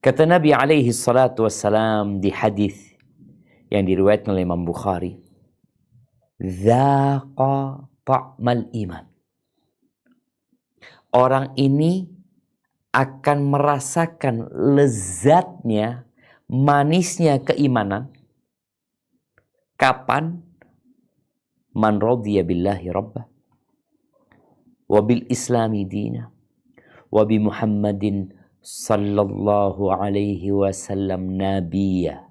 Kata Nabi alaihi salatu wassalam di hadis yang diriwayatkan oleh Imam Bukhari, "Dzaqa ta'mal iman." Orang ini akan merasakan lezatnya, manisnya keimanan. Kapan? Man radiya billahi rabbah, wa bil islami dina, wa bi Muhammadin sallallahu alaihi wasallam nabiyya.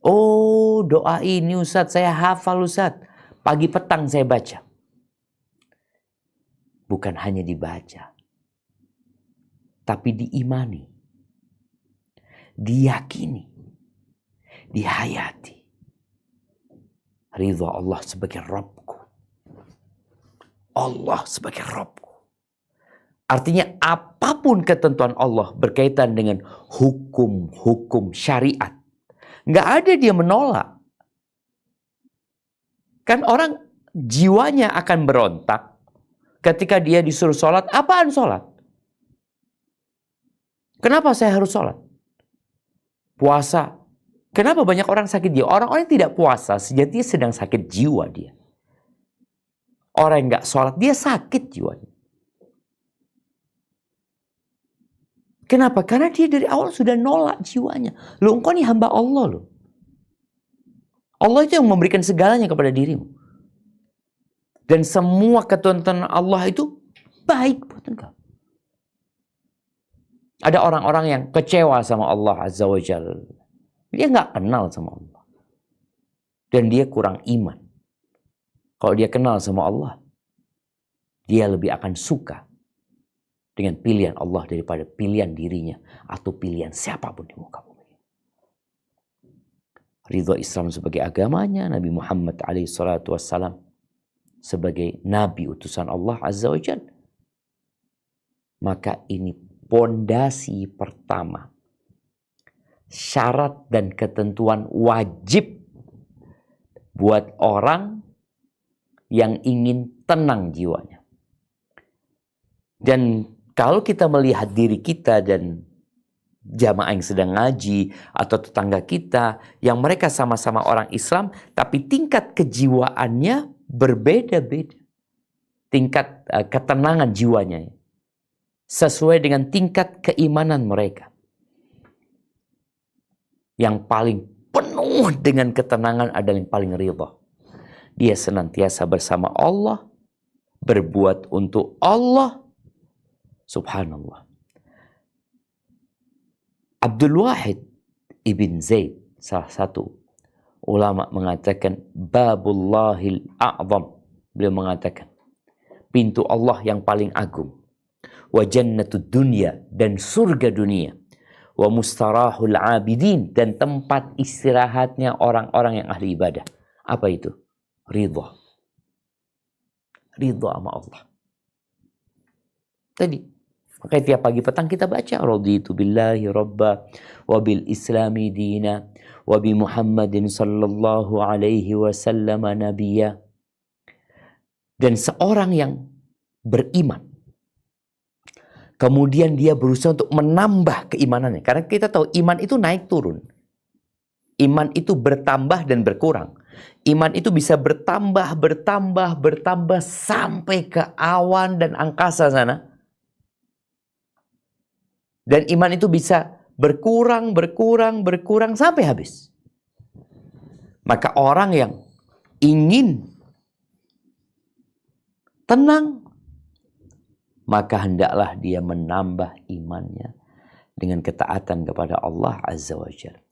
Oh, doa ini Ustaz, saya hafal Ustaz. Pagi petang saya baca. Bukan hanya dibaca, tapi diimani, diyakini, dihayati. Ridha Allah sebagai Rabbku. Allah sebagai Rabbku. Artinya apapun ketentuan Allah berkaitan dengan hukum-hukum syariat, nggak ada dia menolak. Kan orang jiwanya akan berontak ketika dia disuruh sholat. Apaan sholat? Kenapa saya harus sholat? Puasa. Kenapa banyak orang sakit jiwa? Orang-orang yang tidak puasa sejatinya sedang sakit jiwa dia. Orang yang nggak sholat dia sakit jiwanya. Kenapa? Karena dia dari awal sudah nolak jiwanya. Loh, engkau ini hamba Allah loh. Allah itu yang memberikan segalanya kepada dirimu. Dan semua ketentuan Allah itu baik buat engkau. Ada orang-orang yang kecewa sama Allah Azza wa Jalla. Dia nggak kenal sama Allah. Dan dia kurang iman. Kalau dia kenal sama Allah, dia lebih akan suka dengan pilihan Allah daripada pilihan dirinya atau pilihan siapapun di muka bumi. Ridha Islam sebagai agamanya, Nabi Muhammad SAW sebagai Nabi utusan Allah Azza wa Jalla. Maka ini pondasi pertama, syarat dan ketentuan wajib buat orang yang ingin tenang jiwanya. Dan kalau kita melihat diri kita dan jamaah yang sedang ngaji atau tetangga kita yang mereka sama-sama orang Islam tapi tingkat kejiwaannya berbeda-beda. Tingkat ketenangan jiwanya sesuai dengan tingkat keimanan mereka. Yang paling penuh dengan ketenangan adalah yang paling ridha. Dia senantiasa bersama Allah, berbuat untuk Allah. Subhanallah. Abdul Wahid ibn Zaid, salah satu ulama, mengatakan Babullahil A'zam. Beliau mengatakan pintu Allah yang paling agung. Wa jannatud dunya, dan surga dunia. Wa mustarahul abidin, dan tempat istirahatnya orang-orang yang ahli ibadah. Apa itu? Ridha. Ridha sama Allah. Tadi. Makanya tiap pagi petang kita baca raditu billahi rabba wa bil islami dina wa bi Muhammadin sallallahu alaihi wasallam nabiyya. Dan seorang yang beriman, kemudian dia berusaha untuk menambah keimanannya. Karena kita tahu iman itu naik turun. Iman itu bertambah dan berkurang. Iman itu bisa bertambah sampai ke awan dan angkasa sana. Dan iman itu bisa berkurang sampai habis. Maka orang yang ingin tenang, maka hendaklah dia menambah imannya dengan ketaatan kepada Allah Azza wa Jalla.